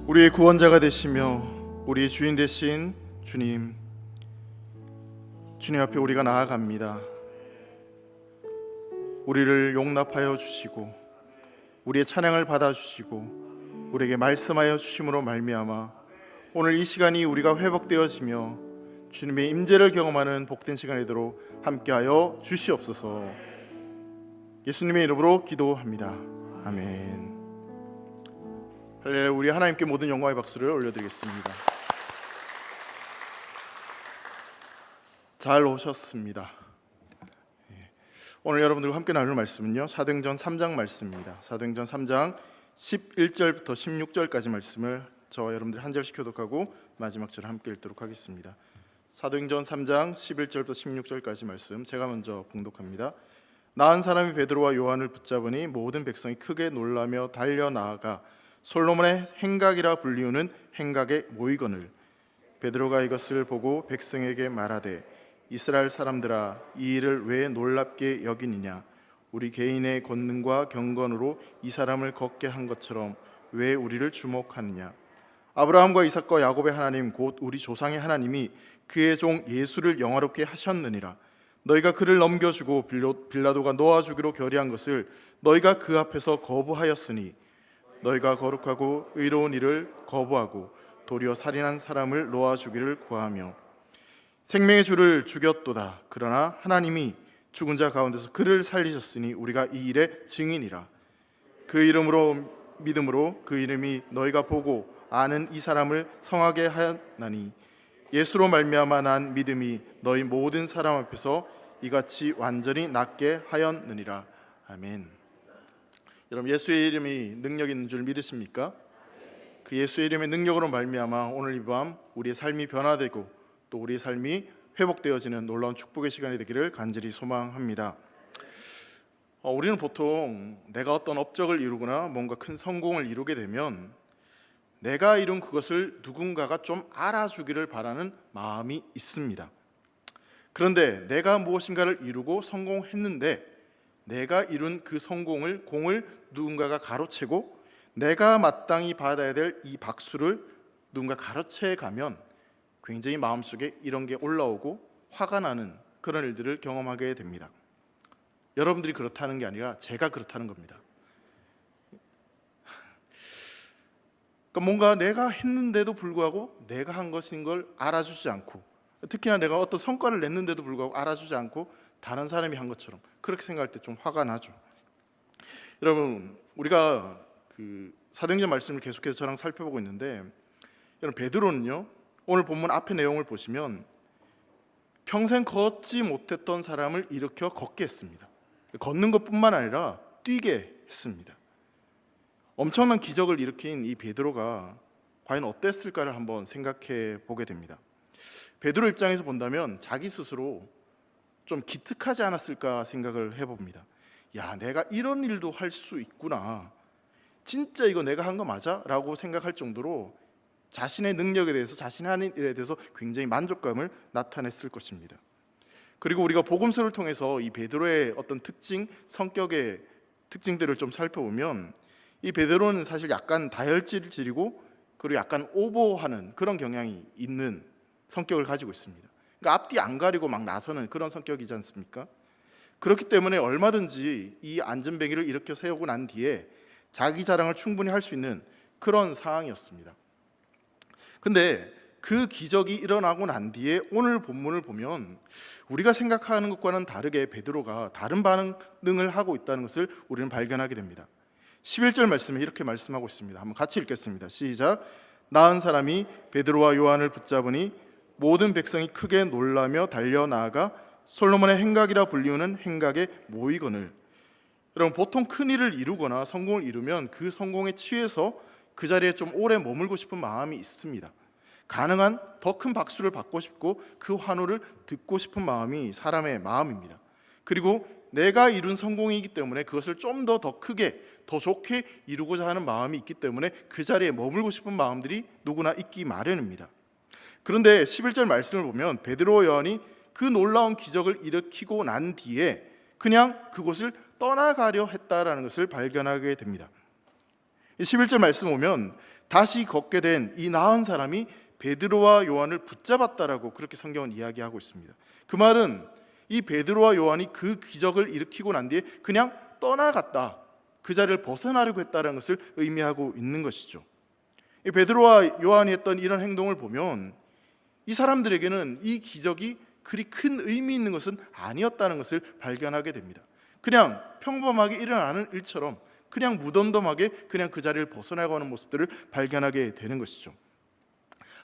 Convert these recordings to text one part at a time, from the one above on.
우리의 구원자가 되시며 우리의 주인 되신 주님 앞에 우리가 나아갑니다. 우리를 용납하여 주시고 우리의 찬양을 받아주시고 우리에게 말씀하여 주심으로 말미암아 오늘 이 시간이 우리가 회복되어지며 주님의 임재를 경험하는 복된 시간이 되도록 함께하여 주시옵소서. 예수님의 이름으로 기도합니다. 아멘. 할렐루야. 우리 하나님께 모든 영광의 박수를 올려드리겠습니다. 잘 오셨습니다. 오늘 여러분들과 함께 나눌 말씀은요, 사도행전 3장 말씀입니다. 사도행전 3장 11절부터 16절까지 말씀을 저와 여러분들이 한 절씩 교독하고 마지막 절을 함께 읽도록 하겠습니다. 사도행전 3장 11절부터 16절까지 말씀 제가 먼저 봉독합니다. 나은 사람이 베드로와 요한을 붙잡으니 모든 백성이 크게 놀라며 달려나아가 솔로몬의 행각이라 불리우는 행각에 모이거늘 베드로가 이것을 보고 백성에게 말하되 이스라엘 사람들아, 이 일을 왜 놀랍게 여기느냐? 우리 개인의 권능과 경건으로 이 사람을 걷게 한 것처럼 왜 우리를 주목하느냐? 아브라함과 이삭과 야곱의 하나님 곧 우리 조상의 하나님이 그의 종 예수를 영화롭게 하셨느니라. 너희가 그를 넘겨주고 빌라도가 놓아주기로 결의한 것을 너희가 그 앞에서 거부하였으니 너희가 거룩하고 의로운 일을 거부하고 도리어 살인한 사람을 놓아주기를 구하며 생명의 주를 죽였도다. 그러나 하나님이 죽은 자 가운데서 그를 살리셨으니 우리가 이 일의 증인이라. 그 이름으로 믿음으로 그 이름이 너희가 보고 아는 이 사람을 성하게 하였나니 예수로 말미암아 난 믿음이 너희 모든 사람 앞에서 이같이 완전히 낫게 하였느니라. 아멘. 여러분, 예수의 이름이 능력 있는 줄 믿으십니까? 그 예수의 이름의 능력으로 말미암아 오늘 이 밤 우리의 삶이 변화되고 또 우리의 삶이 회복되어지는 놀라운 축복의 시간이 되기를 간절히 소망합니다. 우리는 보통 내가 어떤 업적을 이루거나 뭔가 큰 성공을 이루게 되면 내가 이룬 그것을 누군가가 좀 알아주기를 바라는 마음이 있습니다. 그런데 내가 무엇인가를 이루고 성공했는데 내가 이룬 그 성공을 공을 누군가가 가로채고 내가 마땅히 받아야 될 이 박수를 누군가 가로채 가면 굉장히 마음속에 이런 게 올라오고 화가 나는 그런 일들을 경험하게 됩니다. 여러분들이 그렇다는 게 아니라 제가 그렇다는 겁니다. 그러니까 뭔가 내가 했는데도 불구하고 내가 한 것인 걸 알아주지 않고, 특히나 내가 어떤 성과를 냈는데도 불구하고 알아주지 않고 다른 사람이 한 것처럼 그렇게 생각할 때 좀 화가 나죠. 여러분, 우리가 그 사도행전 말씀을 계속해서 저랑 살펴보고 있는데, 여러분 베드로는요, 오늘 본문 앞의 내용을 보시면 평생 걷지 못했던 사람을 일으켜 걷게 했습니다. 걷는 것뿐만 아니라 뛰게 했습니다. 엄청난 기적을 일으킨 이 베드로가 과연 어땠을까를 한번 생각해 보게 됩니다. 베드로 입장에서 본다면 자기 스스로 좀 기특하지 않았을까 생각을 해봅니다. 야, 내가 이런 일도 할 수 있구나, 진짜 이거 내가 한 거 맞아? 라고 생각할 정도로 자신의 능력에 대해서, 자신의 하는 일에 대해서 굉장히 만족감을 나타냈을 것입니다. 그리고 우리가 복음서를 통해서 이 베드로의 어떤 특징, 성격의 특징들을 좀 살펴보면 이 베드로는 사실 약간 다혈질이고 그리고 약간 오버하는 그런 경향이 있는 성격을 가지고 있습니다. 그러니까 앞뒤 안 가리고 막 나서는 그런 성격이지 않습니까? 그렇기 때문에 얼마든지 이 안전뱅이를 일으켜 세우고 난 뒤에 자기 자랑을 충분히 할 수 있는 그런 상황이었습니다. 근데 그 기적이 일어나고 난 뒤에 오늘 본문을 보면 우리가 생각하는 것과는 다르게 베드로가 다른 반응을 하고 있다는 것을 우리는 발견하게 됩니다. 11절 말씀에 이렇게 말씀하고 있습니다. 한번 같이 읽겠습니다. 시작. 나은 사람이 베드로와 요한을 붙잡으니 모든 백성이 크게 놀라며 달려나아가 솔로몬의 행각이라 불리우는 행각에 모이거늘. 여러분, 보통 큰 일을 이루거나 성공을 이루면 그 성공에 취해서 그 자리에 좀 오래 머물고 싶은 마음이 있습니다. 가능한 더 큰 박수를 받고 싶고 그 환호를 듣고 싶은 마음이 사람의 마음입니다. 그리고 내가 이룬 성공이기 때문에 그것을 좀 더 크게, 더 좋게 이루고자 하는 마음이 있기 때문에 그 자리에 머물고 싶은 마음들이 누구나 있기 마련입니다. 그런데 11절 말씀을 보면 베드로 요한이 그 놀라운 기적을 일으키고 난 뒤에 그냥 그곳을 떠나가려 했다라는 것을 발견하게 됩니다. 11절 말씀 보면 다시 걷게 된 이 나은 사람이 베드로와 요한을 붙잡았다라고 그렇게 성경은 이야기하고 있습니다. 그 말은 이 베드로와 요한이 그 기적을 일으키고 난 뒤에 그냥 떠나갔다, 그 자리를 벗어나려고 했다는 것을 의미하고 있는 것이죠. 이 베드로와 요한이 했던 이런 행동을 보면 이 사람들에게는 이 기적이 그리 큰 의미 있는 것은 아니었다는 것을 발견하게 됩니다. 그냥 평범하게 일어나는 일처럼 그냥 무덤덤하게 그냥 그 자리를 벗어나가는 모습들을 발견하게 되는 것이죠.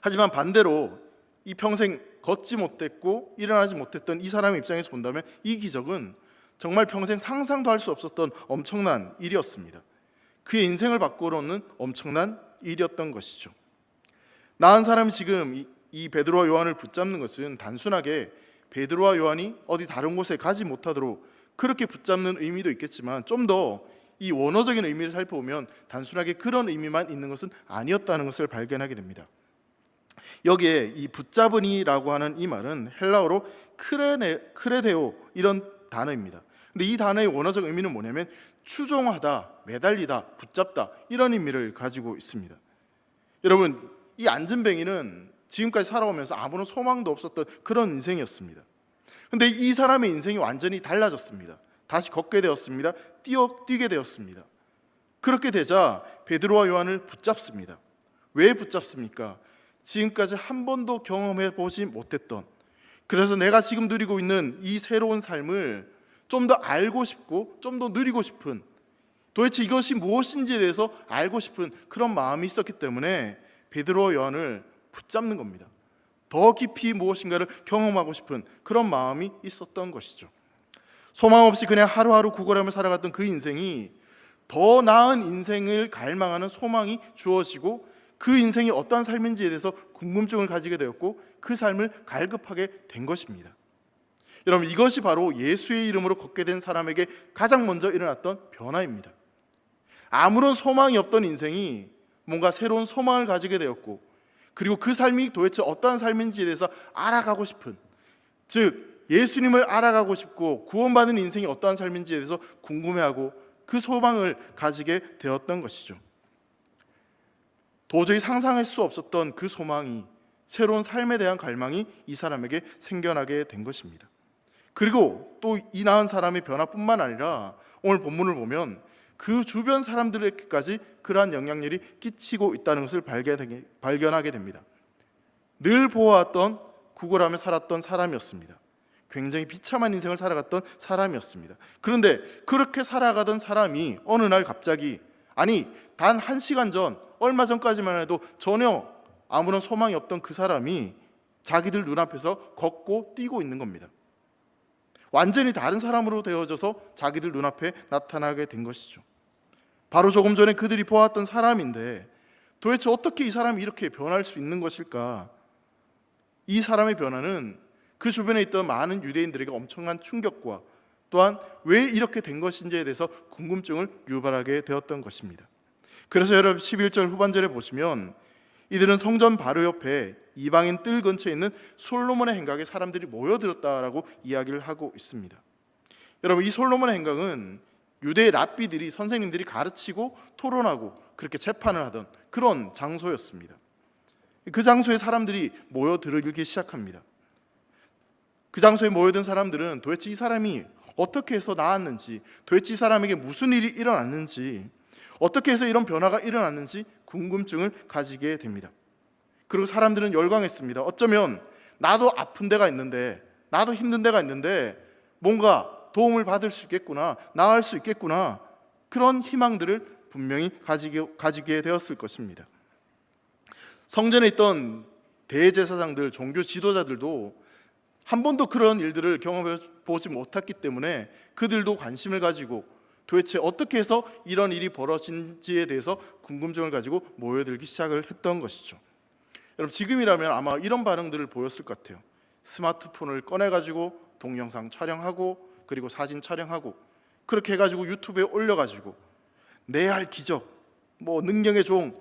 하지만 반대로 이 평생 걷지 못했고 일어나지 못했던 이 사람의 입장에서 본다면 이 기적은 정말 평생 상상도 할 수 없었던 엄청난 일이었습니다. 그의 인생을 바꾸어놓는 엄청난 일이었던 것이죠. 나은 사람이 지금 이 베드로와 요한을 붙잡는 것은 단순하게 베드로와 요한이 어디 다른 곳에 가지 못하도록 그렇게 붙잡는 의미도 있겠지만, 좀 더 이 원어적인 의미를 살펴보면 단순하게 그런 의미만 있는 것은 아니었다는 것을 발견하게 됩니다. 여기에 이 붙잡으니라고 하는 이 말은 헬라어로 크레데오 이런 단어입니다. 근데 이 단어의 원어적 의미는 뭐냐면 추종하다, 매달리다, 붙잡다 이런 의미를 가지고 있습니다. 여러분, 이 안진뱅이는 지금까지 살아오면서 아무런 소망도 없었던 그런 인생이었습니다. 근데 이 사람의 인생이 완전히 달라졌습니다. 다시 걷게 되었습니다. 뛰게 되었습니다. 그렇게 되자 베드로와 요한을 붙잡습니다. 왜 붙잡습니까? 지금까지 한 번도 경험해 보지 못했던, 그래서 내가 지금 누리고 있는 이 새로운 삶을 좀 더 알고 싶고 좀 더 누리고 싶은, 도대체 이것이 무엇인지에 대해서 알고 싶은 그런 마음이 있었기 때문에 베드로와 요한을 붙잡는 겁니다. 더 깊이 무엇인가를 경험하고 싶은 그런 마음이 있었던 것이죠. 소망 없이 그냥 하루하루 구걸하며 살아갔던 그 인생이 더 나은 인생을 갈망하는 소망이 주어지고, 그 인생이 어떠한 삶인지에 대해서 궁금증을 가지게 되었고 그 삶을 갈급하게 된 것입니다. 여러분, 이것이 바로 예수의 이름으로 걷게 된 사람에게 가장 먼저 일어났던 변화입니다. 아무런 소망이 없던 인생이 뭔가 새로운 소망을 가지게 되었고, 그리고 그 삶이 도대체 어떠한 삶인지에 대해서 알아가고 싶은, 즉 예수님을 알아가고 싶고 구원받은 인생이 어떠한 삶인지에 대해서 궁금해하고 그 소망을 가지게 되었던 것이죠. 도저히 상상할 수 없었던 그 소망이, 새로운 삶에 대한 갈망이 이 사람에게 생겨나게 된 것입니다. 그리고 또 이 나은 사람의 변화뿐만 아니라 오늘 본문을 보면 그 주변 사람들에게까지 그러한 영향력이 끼치고 있다는 것을 발견하게 됩니다. 늘 보아왔던, 구걸하며 살았던 사람이었습니다. 굉장히 비참한 인생을 살아갔던 사람이었습니다. 그런데 그렇게 살아가던 사람이 어느 날 갑자기, 아니 단 1시간 전, 얼마 전까지만 해도 전혀 아무런 소망이 없던 그 사람이 자기들 눈앞에서 걷고 뛰고 있는 겁니다. 완전히 다른 사람으로 되어져서 자기들 눈앞에 나타나게 된 것이죠. 바로 조금 전에 그들이 보았던 사람인데 도대체 어떻게 이 사람이 이렇게 변할 수 있는 것일까? 이 사람의 변화는 그 주변에 있던 많은 유대인들에게 엄청난 충격과 또한 왜 이렇게 된 것인지에 대해서 궁금증을 유발하게 되었던 것입니다. 그래서 여러분 11절 후반절에 보시면 이들은 성전 바로 옆에 이방인 뜰 근처에 있는 솔로몬의 행각에 사람들이 모여들었다라고 이야기를 하고 있습니다. 여러분, 이 솔로몬의 행각은 유대 랍비들이, 선생님들이 가르치고 토론하고 그렇게 재판을 하던 그런 장소였습니다. 그 장소에 사람들이 모여들기 시작합니다. 그 장소에 모여든 사람들은 도대체 이 사람이 어떻게 해서 나았는지, 도대체 이 사람에게 무슨 일이 일어났는지, 어떻게 해서 이런 변화가 일어났는지 궁금증을 가지게 됩니다. 그리고 사람들은 열광했습니다. 어쩌면 나도 아픈 데가 있는데, 나도 힘든 데가 있는데 뭔가 도움을 받을 수 있겠구나, 나을 수 있겠구나, 그런 희망들을 분명히 가지게 되었을 것입니다. 성전에 있던 대제사장들, 종교 지도자들도 한 번도 그런 일들을 경험해 보지 못했기 때문에 그들도 관심을 가지고 도대체 어떻게 해서 이런 일이 벌어진지에 대해서 궁금증을 가지고 모여들기 시작을 했던 것이죠. 여러분, 지금이라면 아마 이런 반응들을 보였을 것 같아요. 스마트폰을 꺼내가지고 동영상 촬영하고 그리고 사진 촬영하고 그렇게 해가지고 유튜브에 올려가지고 내 할 기적, 뭐 능력의 종,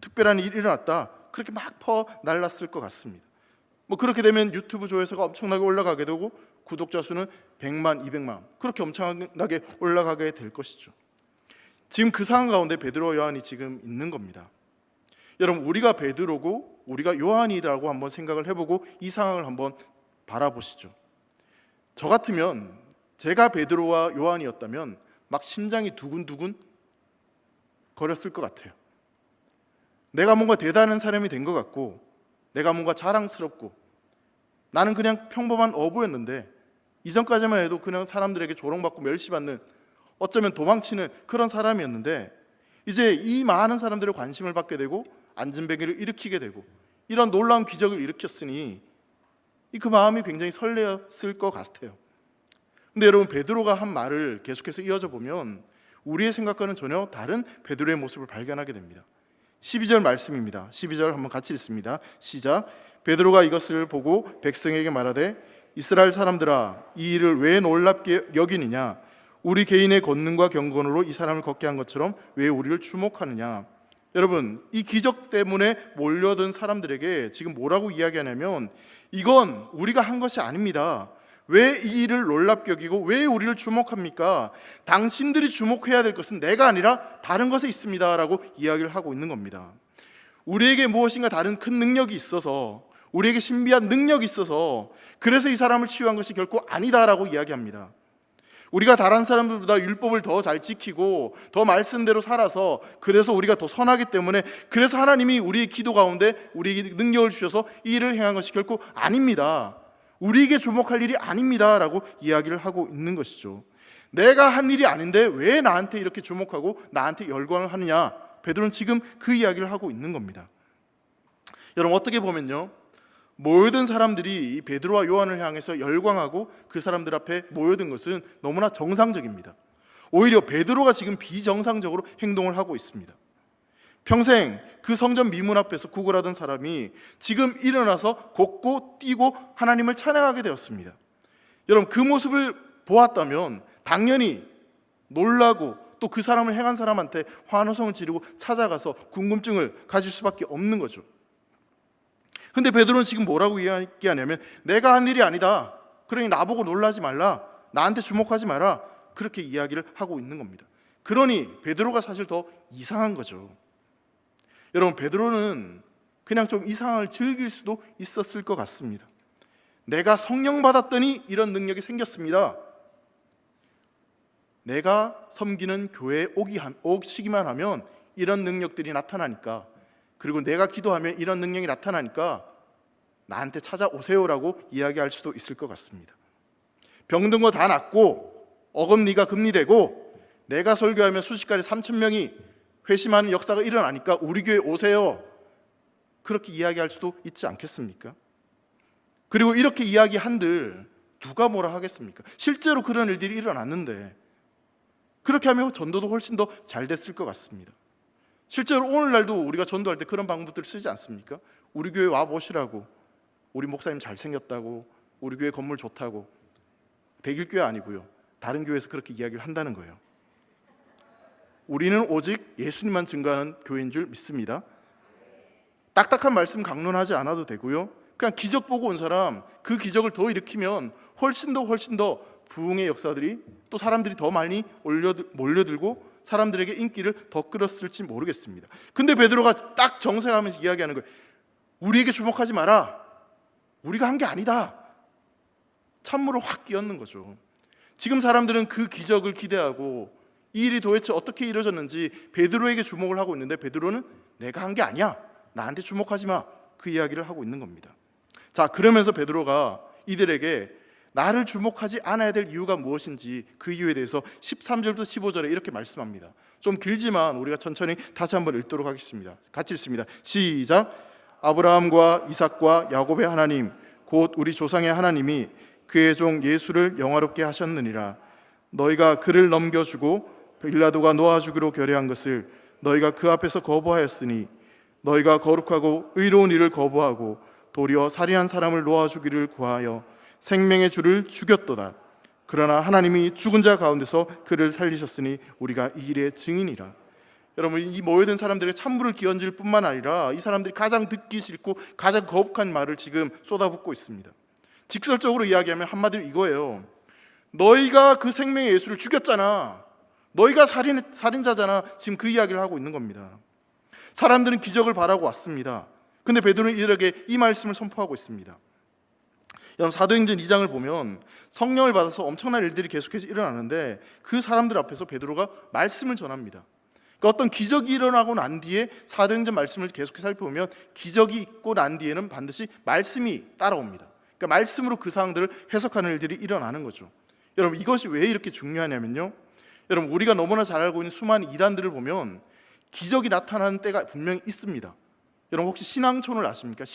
특별한 일이 일어났다, 그렇게 막 퍼날랐을 것 같습니다. 뭐 그렇게 되면 유튜브 조회수가 엄청나게 올라가게 되고 구독자 수는 100만, 200만 그렇게 엄청나게 올라가게 될 것이죠. 지금 그 상황 가운데 베드로와 요한이 지금 있는 겁니다. 여러분, 우리가 베드로고 우리가 요한이라고 한번 생각을 해보고 이 상황을 한번 바라보시죠. 저 같으면, 제가 베드로와 요한이었다면 막 심장이 두근두근 거렸을 것 같아요. 내가 뭔가 대단한 사람이 된 것 같고, 내가 뭔가 자랑스럽고, 나는 그냥 평범한 어부였는데 이전까지만 해도 그냥 사람들에게 조롱받고 멸시받는, 어쩌면 도망치는 그런 사람이었는데, 이제 이 많은 사람들의 관심을 받게 되고 안진뱅이를 일으키게 되고 이런 놀라운 기적을 일으켰으니 그 마음이 굉장히 설레었을 것 같아요. 근데 여러분, 베드로가 한 말을 계속해서 이어져 보면 우리의 생각과는 전혀 다른 베드로의 모습을 발견하게 됩니다. 12절 말씀입니다. 12절 한번 같이 읽습니다. 시작. 베드로가 이것을 보고 백성에게 말하되 이스라엘 사람들아, 이 일을 왜 놀랍게 여기느냐? 우리 개인의 권능과 경건으로 이 사람을 걷게 한 것처럼 왜 우리를 주목하느냐? 여러분, 이 기적 때문에 몰려든 사람들에게 지금 뭐라고 이야기하냐면, 이건 우리가 한 것이 아닙니다. 왜 이 일을 놀랍게 여기고 왜 우리를 주목합니까? 당신들이 주목해야 될 것은 내가 아니라 다른 것에 있습니다 라고 이야기를 하고 있는 겁니다. 우리에게 무엇인가 다른 큰 능력이 있어서, 우리에게 신비한 능력이 있어서 그래서 이 사람을 치유한 것이 결코 아니다라고 이야기합니다. 우리가 다른 사람들보다 율법을 더 잘 지키고 더 말씀대로 살아서 그래서 우리가 더 선하기 때문에, 그래서 하나님이 우리의 기도 가운데 우리에게 능력을 주셔서 이 일을 행한 것이 결코 아닙니다. 우리에게 주목할 일이 아닙니다 라고 이야기를 하고 있는 것이죠. 내가 한 일이 아닌데 왜 나한테 이렇게 주목하고 나한테 열광을 하느냐? 베드로는 지금 그 이야기를 하고 있는 겁니다. 여러분, 어떻게 보면요, 모여든 사람들이 이 베드로와 요한을 향해서 열광하고 그 사람들 앞에 모여든 것은 너무나 정상적입니다. 오히려 베드로가 지금 비정상적으로 행동을 하고 있습니다. 평생 그 성전 미문 앞에서 구걸하던 사람이 지금 일어나서 걷고 뛰고 하나님을 찬양하게 되었습니다. 여러분, 그 모습을 보았다면 당연히 놀라고 또 그 사람을 행한 사람한테 환호성을 지르고 찾아가서 궁금증을 가질 수밖에 없는 거죠. 근데 베드로는 지금 뭐라고 이야기하냐면, 내가 한 일이 아니다, 그러니 나보고 놀라지 말라, 나한테 주목하지 마라, 그렇게 이야기를 하고 있는 겁니다. 그러니 베드로가 사실 더 이상한 거죠. 여러분, 베드로는 그냥 좀 이 상황을 즐길 수도 있었을 것 같습니다. 내가 성령 받았더니 이런 능력이 생겼습니다. 내가 섬기는 교회에 오시기만 하면 이런 능력들이 나타나니까, 그리고 내가 기도하면 이런 능력이 나타나니까 나한테 찾아오세요라고 이야기할 수도 있을 것 같습니다. 병든 거 다 낫고 어금니가 금리되고 내가 설교하면 순식간에 3,000명이 회심하는 역사가 일어나니까 우리 교회 오세요, 그렇게 이야기할 수도 있지 않겠습니까? 그리고 이렇게 이야기한들 누가 뭐라 하겠습니까? 실제로 그런 일들이 일어났는데, 그렇게 하면 전도도 훨씬 더 잘 됐을 것 같습니다. 실제로 오늘날도 우리가 전도할 때 그런 방법들을 쓰지 않습니까? 우리 교회 와보시라고, 우리 목사님 잘생겼다고, 우리 교회 건물 좋다고. 백일교회 아니고요, 다른 교회에서 그렇게 이야기를 한다는 거예요. 우리는 오직 예수님만 증거하는 교회인 줄 믿습니다. 딱딱한 말씀 강론하지 않아도 되고요, 그냥 기적 보고 온 사람, 그 기적을 더 일으키면 훨씬 더 부흥의 역사들이, 또 사람들이 더 많이 몰려들고 사람들에게 인기를 더 끌었을지 모르겠습니다. 근데 베드로가 딱 정색하면서 이야기하는 거예요. 우리에게 주목하지 마라, 우리가 한 게 아니다. 찬물을 확 끼얹는 거죠. 지금 사람들은 그 기적을 기대하고 이 일이 도대체 어떻게 이루어졌는지 베드로에게 주목을 하고 있는데, 베드로는 내가 한 게 아니야, 나한테 주목하지 마, 그 이야기를 하고 있는 겁니다. 자, 그러면서 베드로가 이들에게 나를 주목하지 않아야 될 이유가 무엇인지, 그 이유에 대해서 13절부터 15절에 이렇게 말씀합니다. 좀 길지만 우리가 천천히 다시 한번 읽도록 하겠습니다. 같이 읽습니다. 시작. 아브라함과 이삭과 야곱의 하나님, 곧 우리 조상의 하나님이 그의 종 예수를 영화롭게 하셨느니라. 너희가 그를 넘겨주고 빌라도가 놓아주기로 결의한 것을 너희가 그 앞에서 거부하였으니, 너희가 거룩하고 의로운 일을 거부하고 도리어 살인한 사람을 놓아주기를 구하여 생명의 주를 죽였도다. 그러나 하나님이 죽은 자 가운데서 그를 살리셨으니 우리가 이 일의 증인이라. 여러분, 이 모여든 사람들에게 찬물을 끼얹을 뿐만 아니라 이 사람들이 가장 듣기 싫고 가장 거북한 말을 지금 쏟아붓고 있습니다. 직설적으로 이야기하면 한마디로 이거예요. 너희가 그 생명의 예수를 죽였잖아, 너희가 살인자잖아, 지금 그 이야기를 하고 있는 겁니다. 사람들은 기적을 바라고 왔습니다. 근데 베드로는 이들에게 이 말씀을 선포하고 있습니다. 여러분, 사도행전 2장을 보면 성령을 받아서 엄청난 일들이 계속해서 일어나는데 그 사람들 앞에서 베드로가 말씀을 전합니다. 그러니까 어떤 기적이 일어나고 난 뒤에 사도행전 말씀을 계속해서 살펴보면 기적이 있고 난 뒤에는 반드시 말씀이 따라옵니다. 그러니까 말씀으로 그 상황들을 해석하는 일들이 일어나는 거죠. 여러분, 이것이 왜 이렇게 중요하냐면요, 여러분, 우리가 너무나 잘 알고 있는 수많은 이단들을 보면 기적이 나타나는 때가 분명히 있습니다. 여러분, 혹시 신앙촌을 아십니까?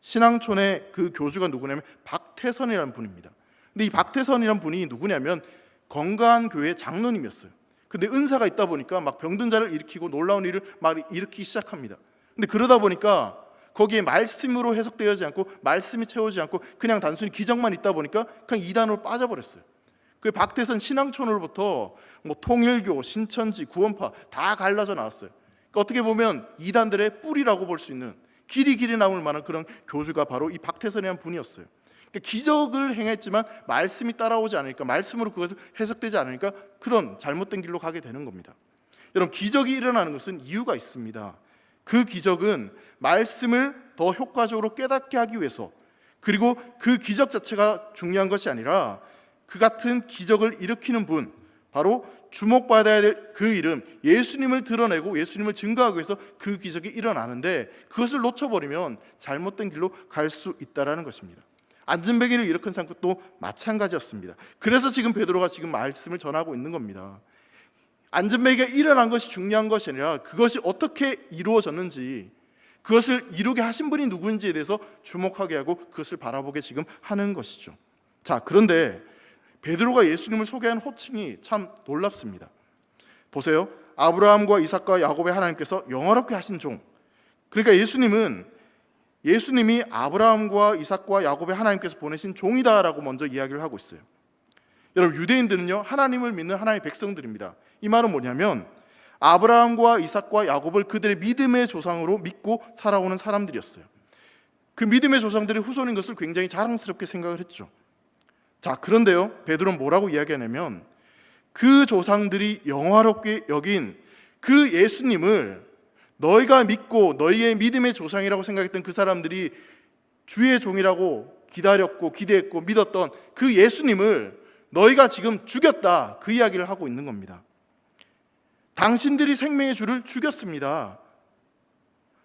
신앙촌의 그 교주가 누구냐면 박태선이라는 분입니다. 근데 이 박태선이라는 분이 누구냐면 건강한 교회 장로님이었어요. 근데 은사가 있다 보니까 막 병든 자를 일으키고 놀라운 일을 막 일으키기 시작합니다. 근데 그러다 보니까 거기에 말씀으로 해석되지 않고 말씀이 채우지 않고 그냥 단순히 기적만 있다 보니까 그냥 이단으로 빠져버렸어요. 그 박태선 신앙촌으로부터 뭐 통일교, 신천지, 구원파 다 갈라져 나왔어요. 그러니까 어떻게 보면 이단들의 뿌리라고 볼 수 있는 길이 남을 만한 그런 교주가 바로 이 박태선이라는 분이었어요. 그러니까 기적을 행했지만 말씀이 따라오지 않으니까, 말씀으로 그것을 해석되지 않으니까 그런 잘못된 길로 가게 되는 겁니다. 여러분, 기적이 일어나는 것은 이유가 있습니다. 그 기적은 말씀을 더 효과적으로 깨닫게 하기 위해서, 그리고 그 기적 자체가 중요한 것이 아니라 그 같은 기적을 일으키는 분, 바로 주목받아야 될 그 이름 예수님을 드러내고 예수님을 증거하기 위해서 그 기적이 일어나는데, 그것을 놓쳐버리면 잘못된 길로 갈 수 있다는 것입니다. 안전뱅이를 일으킨 사건도 마찬가지였습니다. 그래서 지금 베드로가 지금 말씀을 전하고 있는 겁니다. 안전뱅이가 일어난 것이 중요한 것이 아니라 그것이 어떻게 이루어졌는지, 그것을 이루게 하신 분이 누구인지에 대해서 주목하게 하고 그것을 바라보게 지금 하는 것이죠. 자, 그런데 베드로가 예수님을 소개한 호칭이 참 놀랍습니다. 보세요. 아브라함과 이삭과 야곱의 하나님께서 영화롭게 하신 종. 그러니까 예수님이 아브라함과 이삭과 야곱의 하나님께서 보내신 종이다라고 먼저 이야기를 하고 있어요. 여러분, 유대인들은요, 하나님을 믿는 하나님의 백성들입니다. 이 말은 뭐냐면 아브라함과 이삭과 야곱을 그들의 믿음의 조상으로 믿고 살아오는 사람들이었어요. 그 믿음의 조상들의 후손인 것을 굉장히 자랑스럽게 생각을 했죠. 자, 그런데요, 베드로는 뭐라고 이야기하냐면 그 조상들이 영화롭게 여긴 그 예수님을 너희가 믿고 너희의 믿음의 조상이라고 생각했던 그 사람들이 주의 종이라고 기다렸고 기대했고 믿었던 그 예수님을 너희가 지금 죽였다, 그 이야기를 하고 있는 겁니다. 당신들이 생명의 주를 죽였습니다.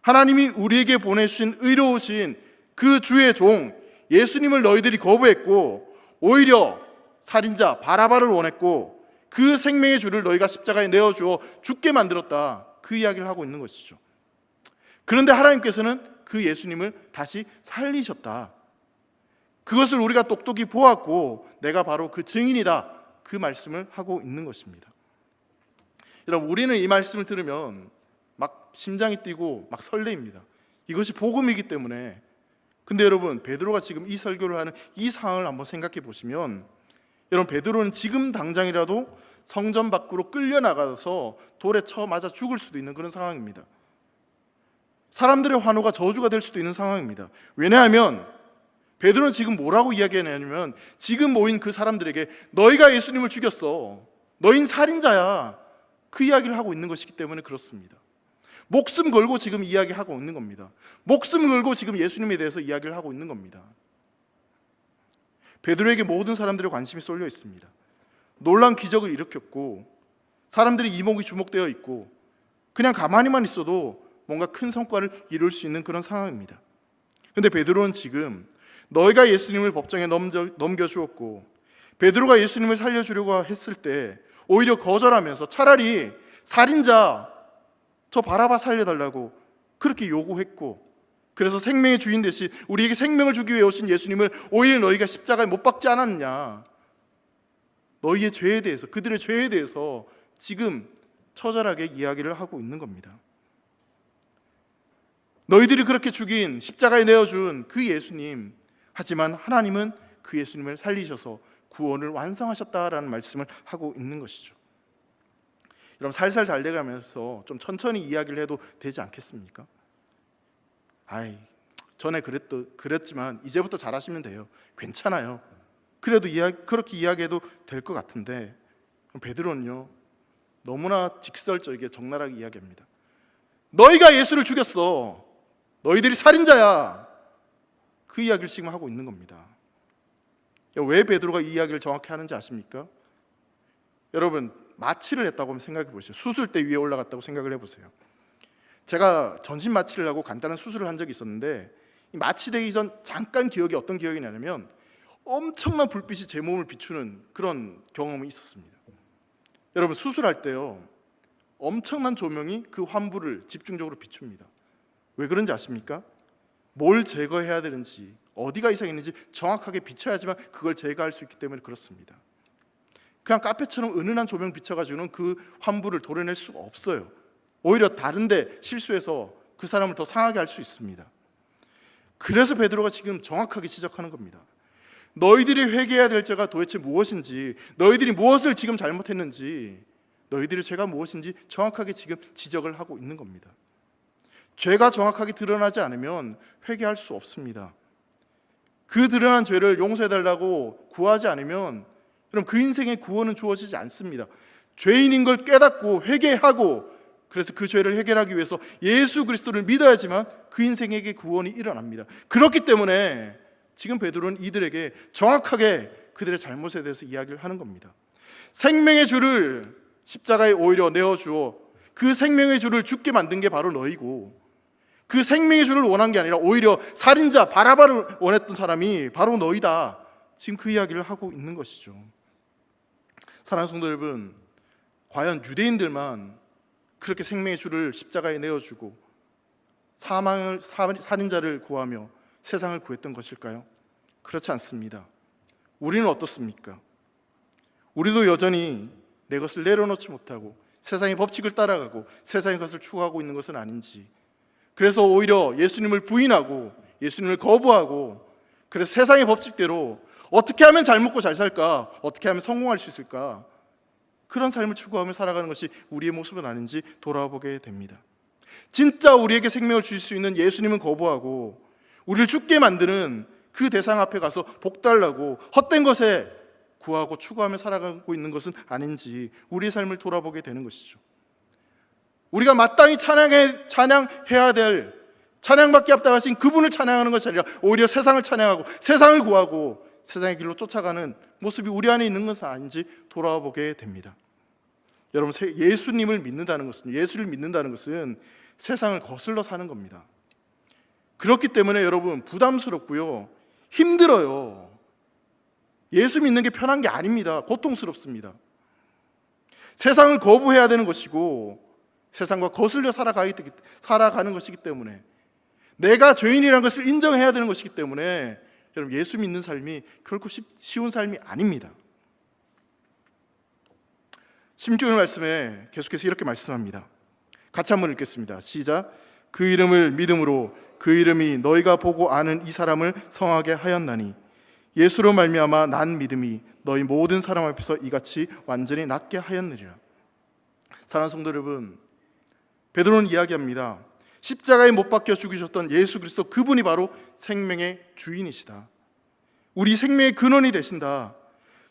하나님이 우리에게 보내주신 의로우신 그 주의 종 예수님을 너희들이 거부했고 오히려 살인자 바라바를 원했고 그 생명의 주를 너희가 십자가에 내어주어 죽게 만들었다, 그 이야기를 하고 있는 것이죠. 그런데 하나님께서는 그 예수님을 다시 살리셨다, 그것을 우리가 똑똑히 보았고 내가 바로 그 증인이다, 그 말씀을 하고 있는 것입니다. 여러분, 우리는 이 말씀을 들으면 막 심장이 뛰고 막 설레입니다. 이것이 복음이기 때문에. 근데 여러분, 베드로가 지금 이 설교를 하는 이 상황을 한번 생각해 보시면, 여러분, 베드로는 지금 당장이라도 성전 밖으로 끌려나가서 돌에 쳐 맞아 죽을 수도 있는 그런 상황입니다. 사람들의 환호가 저주가 될 수도 있는 상황입니다. 왜냐하면 베드로는 지금 뭐라고 이야기하냐면 지금 모인 그 사람들에게 너희가 예수님을 죽였어, 너희는 살인자야, 그 이야기를 하고 있는 것이기 때문에 그렇습니다. 목숨 걸고 지금 이야기하고 있는 겁니다. 목숨 걸고 지금 예수님에 대해서 이야기를 하고 있는 겁니다. 베드로에게 모든 사람들의 관심이 쏠려 있습니다. 놀라운 기적을 일으켰고 사람들이 이목이 주목되어 있고 그냥 가만히만 있어도 뭔가 큰 성과를 이룰 수 있는 그런 상황입니다. 그런데 베드로는 지금 너희가 예수님을 법정에 넘겨주었고 베드로가 예수님을 살려주려고 했을 때 오히려 거절하면서 차라리 살인자 저 바라바 살려달라고 그렇게 요구했고, 그래서 생명의 주인 대신 우리에게 생명을 주기 위해 오신 예수님을 오히려 너희가 십자가에 못 박지 않았느냐, 너희의 죄에 대해서, 그들의 죄에 대해서 지금 처절하게 이야기를 하고 있는 겁니다. 너희들이 그렇게 죽인, 십자가에 내어준 그 예수님, 하지만 하나님은 그 예수님을 살리셔서 구원을 완성하셨다라는 말씀을 하고 있는 것이죠. 여러분, 살살 달려가면서 좀 천천히 이야기를 해도 되지 않겠습니까? 전에 그랬지만 이제부터 잘하시면 돼요, 괜찮아요, 그래도 그렇게 이야기해도 될 것 같은데, 베드로는요 너무나 직설적이게 적나라하게 이야기합니다. 너희가 예수를 죽였어. 너희들이 살인자야. 그 이야기를 지금 하고 있는 겁니다. 왜 베드로가 이 이야기를 정확히 하는지 아십니까? 여러분, 마취를 했다고 한번 생각해 보시죠. 수술대 위에 올라갔다고 생각을 해보세요. 제가 전신 마취를 하고 간단한 수술을 한 적이 있었는데, 이 마취되기 전 잠깐 어떤 기억이 나냐면 엄청난 불빛이 제 몸을 비추는 그런 경험이 있었습니다. 여러분, 수술할 때요, 엄청난 조명이 그 환부를 집중적으로 비춥니다. 왜 그런지 아십니까? 뭘 제거해야 되는지, 어디가 이상했는지 정확하게 비춰야지만 그걸 제거할 수 있기 때문에 그렇습니다. 그냥 카페처럼 은은한 조명 비춰가지고는 그 환부를 도려낼 수가 없어요. 오히려 다른데 실수해서 그 사람을 더 상하게 할 수 있습니다. 그래서 베드로가 지금 정확하게 지적하는 겁니다. 너희들이 회개해야 될 죄가 도대체 무엇인지, 너희들이 무엇을 지금 잘못했는지, 너희들의 죄가 무엇인지 정확하게 지금 지적을 하고 있는 겁니다. 죄가 정확하게 드러나지 않으면 회개할 수 없습니다. 그 드러난 죄를 용서해달라고 구하지 않으면 그럼 그 인생의 구원은 주어지지 않습니다. 죄인인 걸 깨닫고 회개하고, 그래서 그 죄를 해결하기 위해서 예수 그리스도를 믿어야지만 그 인생에게 구원이 일어납니다. 그렇기 때문에 지금 베드로는 이들에게 정확하게 그들의 잘못에 대해서 이야기를 하는 겁니다. 생명의 주를 십자가에 오히려 내어주어 그 생명의 주를 죽게 만든 게 바로 너희고, 그 생명의 주를 원한 게 아니라 오히려 살인자 바라바를 원했던 사람이 바로 너희다. 지금 그 이야기를 하고 있는 것이죠. 사랑하는 성도 여러분, 과연 유대인들만 그렇게 생명의 주를 십자가에 내어주고 살인자를 구하며 세상을 구했던 것일까요? 그렇지 않습니다. 우리는 어떻습니까? 우리도 여전히 내 것을 내려놓지 못하고 세상의 법칙을 따라가고 세상의 것을 추구하고 있는 것은 아닌지, 그래서 오히려 예수님을 부인하고 예수님을 거부하고, 그래서 세상의 법칙대로 어떻게 하면 잘 먹고 잘 살까, 어떻게 하면 성공할 수 있을까, 그런 삶을 추구하며 살아가는 것이 우리의 모습은 아닌지 돌아보게 됩니다. 진짜 우리에게 생명을 주실 수 있는 예수님은 거부하고 우리를 죽게 만드는 그 대상 앞에 가서 복달라고 헛된 것에 구하고 추구하며 살아가고 있는 것은 아닌지 우리의 삶을 돌아보게 되는 것이죠. 우리가 마땅히 찬양해야 될, 찬양받기 합당하신 그분을 찬양하는 것이 아니라 오히려 세상을 찬양하고 세상을 구하고 세상의 길로 쫓아가는 모습이 우리 안에 있는 것은 아닌지 돌아보게 됩니다. 여러분, 예수님을 믿는다는 것은, 예수를 믿는다는 것은 세상을 거슬러 사는 겁니다. 그렇기 때문에 여러분, 부담스럽고요, 힘들어요. 예수 믿는 게 편한 게 아닙니다. 고통스럽습니다. 세상을 거부해야 되는 것이고 세상과 거슬려 살아가는 것이기 때문에, 내가 죄인이라는 것을 인정해야 되는 것이기 때문에 여러분, 예수 믿는 삶이 결코 쉬운 삶이 아닙니다. 16절 말씀에 계속해서 이렇게 말씀합니다. 같이 한번 읽겠습니다. 시작. 그 이름을 믿음으로 그 이름이 너희가 보고 아는 이 사람을 성하게 하였나니 예수로 말미암아 난 믿음이 너희 모든 사람 앞에서 이같이 완전히 낫게 하였느니라. 사랑하는 성도 여러분, 베드로는 이야기합니다. 십자가에 못 박혀 죽으셨던 예수 그리스도, 그분이 바로 생명의 주인이시다. 우리 생명의 근원이 되신다.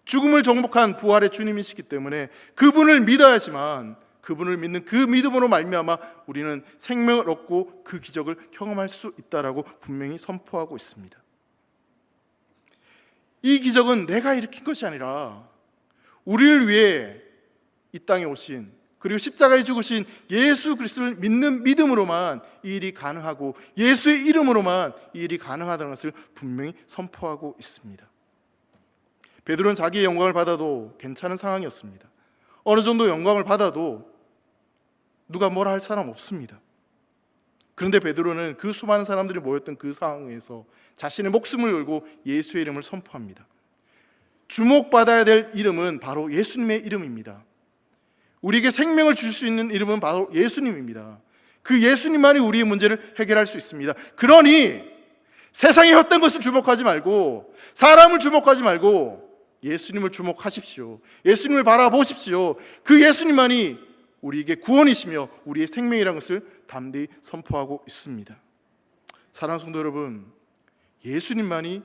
죽음을 정복한 부활의 주님이시기 때문에 그분을 믿어야지만, 그분을 믿는 그 믿음으로 말미암아 우리는 생명을 얻고 그 기적을 경험할 수 있다라고 분명히 선포하고 있습니다. 이 기적은 내가 일으킨 것이 아니라 우리를 위해 이 땅에 오신, 그리고 십자가에 죽으신 예수 그리스도를 믿는 믿음으로만 이 일이 가능하고 예수의 이름으로만 이 일이 가능하다는 것을 분명히 선포하고 있습니다. 베드로는 자기의 영광을 받아도 괜찮은 상황이었습니다. 어느 정도 영광을 받아도 누가 뭐라 할 사람 없습니다. 그런데 베드로는 그 수많은 사람들이 모였던 그 상황에서 자신의 목숨을 걸고 예수의 이름을 선포합니다. 주목받아야 될 이름은 바로 예수님의 이름입니다. 우리에게 생명을 줄 수 있는 이름은 바로 예수님입니다. 그 예수님만이 우리의 문제를 해결할 수 있습니다. 그러니 세상의 헛된 것을 주목하지 말고, 사람을 주목하지 말고 예수님을 주목하십시오. 예수님을 바라보십시오. 그 예수님만이 우리에게 구원이시며 우리의 생명이라는 것을 담대히 선포하고 있습니다. 사랑하는 성도 여러분, 예수님만이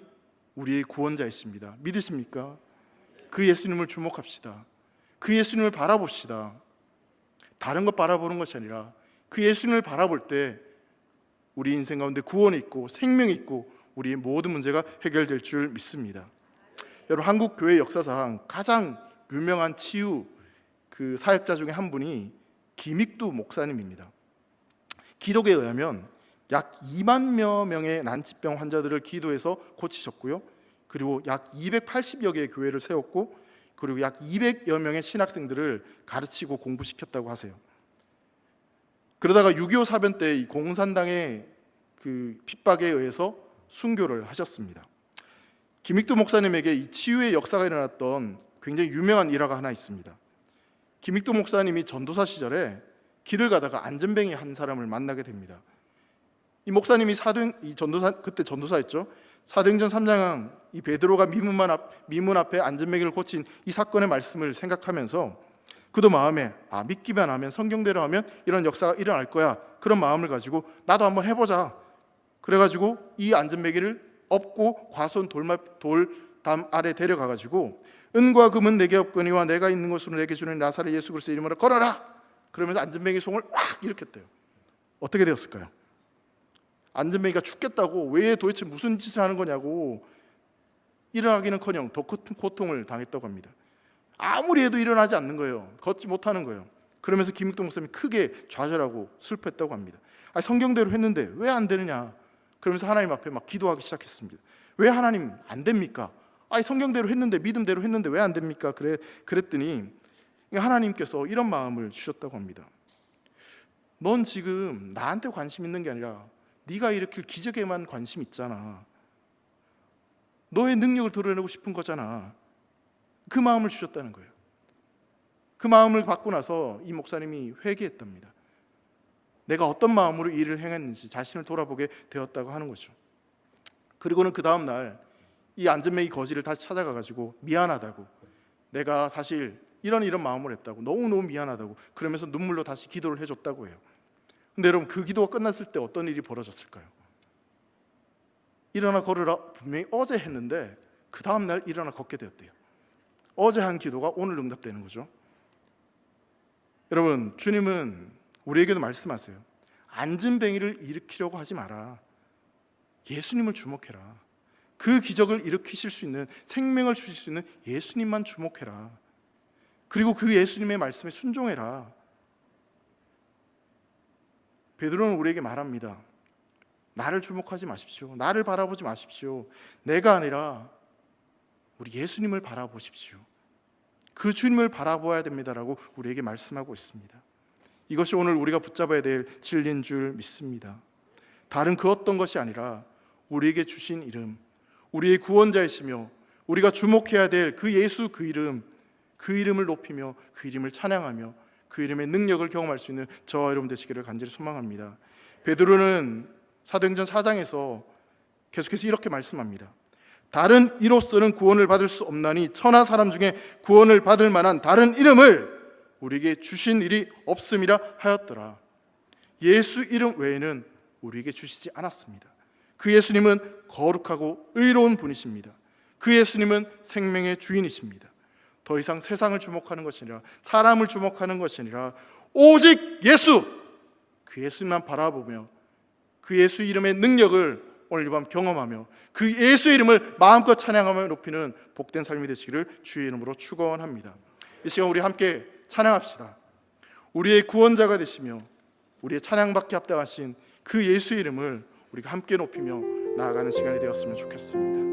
우리의 구원자이십니다. 믿으십니까? 그 예수님을 주목합시다. 그 예수님을 바라봅시다. 다른 것 바라보는 것이 아니라 그 예수님을 바라볼 때 우리 인생 가운데 구원이 있고 생명이 있고 우리의 모든 문제가 해결될 줄 믿습니다. 여러분, 한국 교회 역사상 가장 유명한 치유 그 사역자 중에 한 분이 김익두 목사님입니다. 기록에 의하면 약 2만여 명의 난치병 환자들을 기도해서 고치셨고요. 그리고 약 280여 개의 교회를 세웠고, 그리고 약 200여 명의 신학생들을 가르치고 공부시켰다고 하세요. 그러다가 6.25 사변 때 이 공산당의 그 핍박에 의해서 순교를 하셨습니다. 김익두 목사님에게 이 치유의 역사가 일어났던 굉장히 유명한 일화가 하나 있습니다. 김익두 목사님이 전도사 시절에 길을 가다가 안전뱅이 한 사람을 만나게 됩니다. 이 목사님이 그때 전도사였죠. 사도행전 3장 이 베드로가 미문 앞에 안전뱅이를 고친 이 사건의 말씀을 생각하면서 그도 마음에 믿기만 하면, 성경대로 하면 이런 역사가 일어날 거야, 그런 마음을 가지고 나도 한번 해보자. 그래가지고 이 안전뱅이를 업고 과수원 돌담 아래 데려가가지고 은과 금은 내게 없거니와 내가 있는 곳으로 내게 주는 나사렛 예수 그리스도의 이름으로 걸어라. 그러면서 안전뱅이 송을 확 일으켰대요. 어떻게 되었을까요? 안전뱅이가 죽겠다고, 왜 도대체 무슨 짓을 하는 거냐고 일어나기는커녕 더 큰 고통을 당했다고 합니다. 아무리 해도 일어나지 않는 거예요. 걷지 못하는 거예요. 그러면서 김익동 목사님이 크게 좌절하고 슬퍼했다고 합니다. 성경대로 했는데 왜 안 되느냐. 그러면서 하나님 앞에 막 기도하기 시작했습니다. 왜 하나님 안 됩니까? 성경대로 했는데, 믿음대로 했는데 왜 안 됩니까? 그랬더니 하나님께서 이런 마음을 주셨다고 합니다. 넌 지금 나한테 관심 있는 게 아니라 네가 일으킬 기적에만 관심 있잖아. 너의 능력을 드러내고 싶은 거잖아. 그 마음을 주셨다는 거예요. 그 마음을 받고 나서 이 목사님이 회개했답니다. 내가 어떤 마음으로 일을 행했는지 자신을 돌아보게 되었다고 하는 거죠. 그리고는 그 다음 날 이 안전뱅이 거지를 다시 찾아가가지고 미안하다고, 내가 사실 이런 마음을 했다고, 너무너무 미안하다고, 그러면서 눈물로 다시 기도를 해줬다고 해요. 근데 여러분, 그 기도가 끝났을 때 어떤 일이 벌어졌을까요? 일어나 걸으라 분명히 어제 했는데 그 다음 날 일어나 걷게 되었대요. 어제 한 기도가 오늘 응답되는 거죠. 여러분, 주님은 우리에게도 말씀하세요. 안전뱅이를 일으키려고 하지 마라. 예수님을 주목해라. 그 기적을 일으키실 수 있는, 생명을 주실 수 있는 예수님만 주목해라. 그리고 그 예수님의 말씀에 순종해라. 베드로는 우리에게 말합니다. 나를 주목하지 마십시오. 나를 바라보지 마십시오. 내가 아니라 우리 예수님을 바라보십시오. 그 주님을 바라보아야 됩니다라고 우리에게 말씀하고 있습니다. 이것이 오늘 우리가 붙잡아야 될 진리인 줄 믿습니다. 다른 그 어떤 것이 아니라 우리에게 주신 이름, 우리의 구원자이시며 우리가 주목해야 될 그 예수, 그 이름을 높이며 그 이름을 찬양하며 그 이름의 능력을 경험할 수 있는 저와 여러분 되시기를 간절히 소망합니다. 베드로는 사도행전 4장에서 계속해서 이렇게 말씀합니다. 다른 이로서는 구원을 받을 수 없나니 천하 사람 중에 구원을 받을 만한 다른 이름을 우리에게 주신 일이 없음이라 하였더라. 예수 이름 외에는 우리에게 주시지 않았습니다. 그 예수님은 거룩하고 의로운 분이십니다. 그 예수님은 생명의 주인이십니다. 더 이상 세상을 주목하는 것이 아니라, 사람을 주목하는 것이 아니라 오직 예수, 그 예수님만 바라보며 그 예수 이름의 능력을 오늘 이 밤 경험하며 그 예수 이름을 마음껏 찬양하며 높이는 복된 삶이 되시기를 주의 이름으로 축원합니다. 이 시간 우리 함께 찬양합시다. 우리의 구원자가 되시며 우리의 찬양받게 합당하신 그 예수 이름을 우리가 함께 높이며 나아가는 시간이 되었으면 좋겠습니다.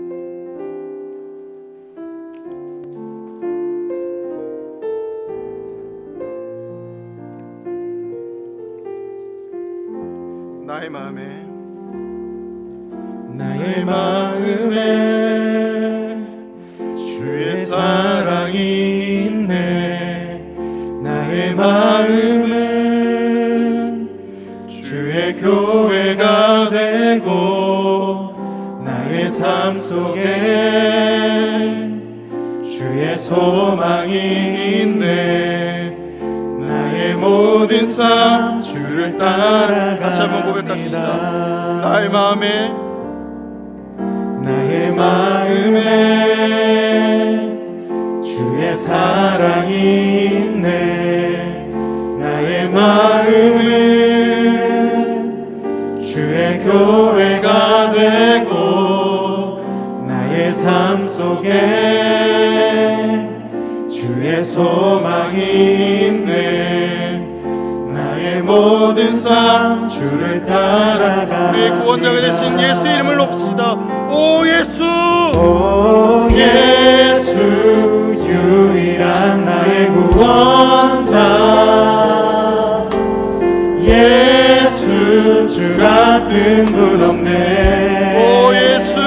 나의 마음에 주의 사랑이 있네. 나의 마음은 주의 교회가 되고 나의 삶 속에 주의 소망이 있네. 나의 모든 삶 주를 따라갑니다. 다시 한번 고백합시다. 나의 마음에 주의 사랑이 있네. 나의 마음은 교회가 되고 나의 삶 속에 주의 소망이 있네. 나의 모든 삶 주를 따라가. 우리의 구원자가 되신 예수 이름을 높시다. 오 예수, 오 예수, 유일한 나의 구원자. 예수, 주 같은 분 없네. 오 예수,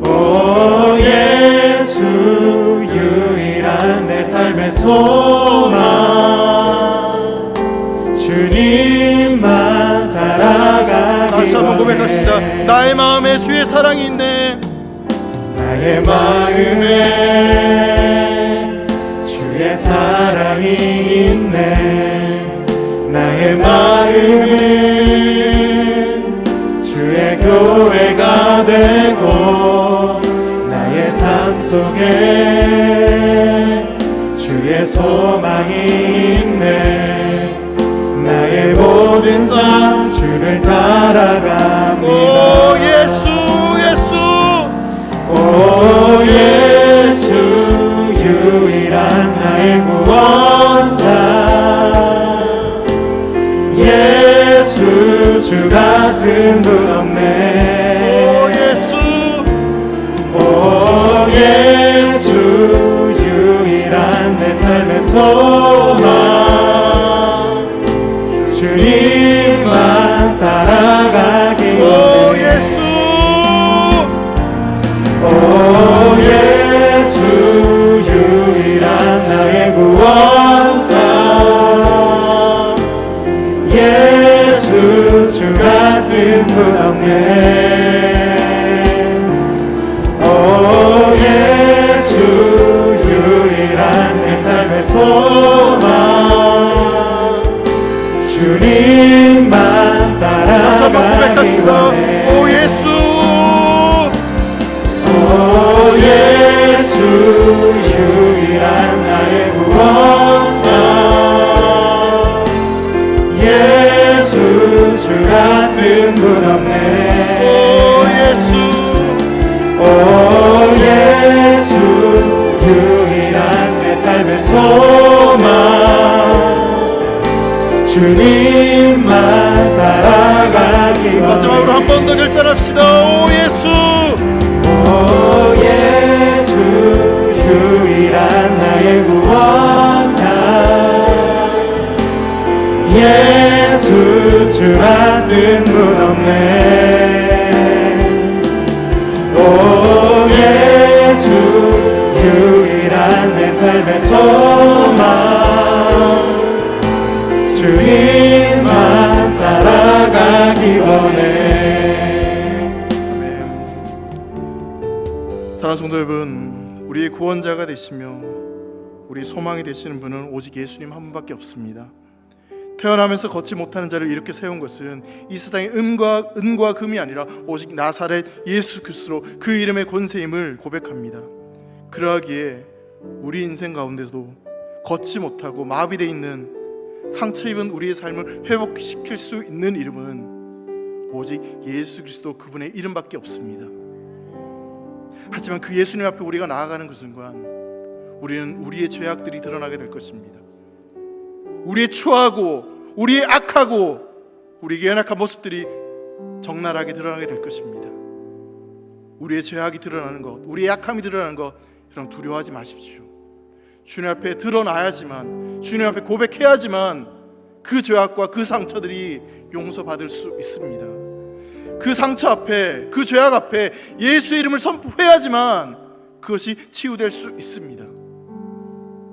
오 예수, 유일한 내 삶의 소망. 주님만 따라가기 다시 한번 원해. 고백합시다. 나의 마음에 주의 사랑이 있네. 나의 마음에 주의 사랑이 있네. 나의 마음에 주의 교회가 되고 나의 삶 속에 주의 소망이 있네. 나의 모든 삶 주를 따라갑니다. 오 예수, 예수, 오 예수, 유일한 나의 구원자. 예수, 주 같은 분 없네. 오 예수, 오 예수, 유일한 내 삶의 소망. 주님만 따라가기 오 원해. 예수, 오 예수, 유일한 나의 구원자. 예수, 주 같은 분 없네. 오 예수, 유일한 내 삶의 소망. 주님만 다시 한번 따라가기 고백합시다. 원해. 오 예수, 오 예수, 유일한 나의 구원자. 예수, 주 같은 분 없네. 오 예수, 오 예수, 유일한 내 삶의 소망. 주님만 따라가기 원해. 마지막으로 한 번 더 결단합시다. 오 예수, 오 예수, 유일한 나의 구원자. 예수, 주 같은 분 없네. 오 예수, 유일한 내 삶의 소망. 주님만 따라가기 원해. 사랑하는 성도 여러분, 우리의 구원자가 되시며 우리 소망이 되시는 분은 오직 예수님 한 분밖에 없습니다. 태어나면서 걷지 못하는 자를 이렇게 세운 것은 이 세상의 은과 금이 아니라 오직 나사렛 예수 그리스도 그 이름의 권세임을 고백합니다. 그러하기에 우리 인생 가운데서도 걷지 못하고 마비되어 있는 상처 입은 우리의 삶을 회복시킬 수 있는 이름은 오직 예수 그리스도 그분의 이름밖에 없습니다. 하지만 그 예수님 앞에 우리가 나아가는 그 순간 우리는 우리의 죄악들이 드러나게 될 것입니다. 우리의 추하고 우리의 악하고 우리의 연약한 모습들이 적나라하게 드러나게 될 것입니다. 우리의 죄악이 드러나는 것, 우리의 약함이 드러나는 것, 여러분 두려워하지 마십시오. 주님 앞에 드러나야지만, 주님 앞에 고백해야지만 그 죄악과 그 상처들이 용서받을 수 있습니다. 그 상처 앞에, 그 죄악 앞에 예수의 이름을 선포해야지만 그것이 치유될 수 있습니다.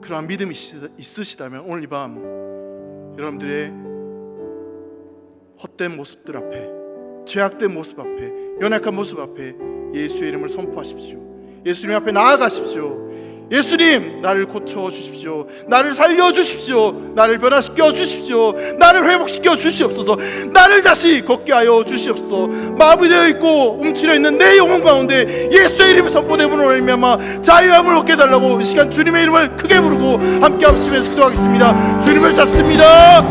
그러한 믿음이 있으시다면 오늘 이 밤 여러분들의 헛된 모습들 앞에, 죄악된 모습 앞에, 연약한 모습 앞에 예수의 이름을 선포하십시오. 예수님 앞에 나아가십시오. 예수님, 나를 고쳐주십시오. 나를 살려주십시오. 나를 변화시켜 주십시오. 나를 회복시켜 주시옵소서. 나를 다시 걷게 하여 주시옵소서. 마비되어 있고 움츠려 있는 내 영혼 가운데 예수의 이름이 선포되므로 말미암아 자유함을 얻게 해달라고 이 시간 주님의 이름을 크게 부르고 함께 합심해서 기도하겠습니다. 주님을 찾습니다.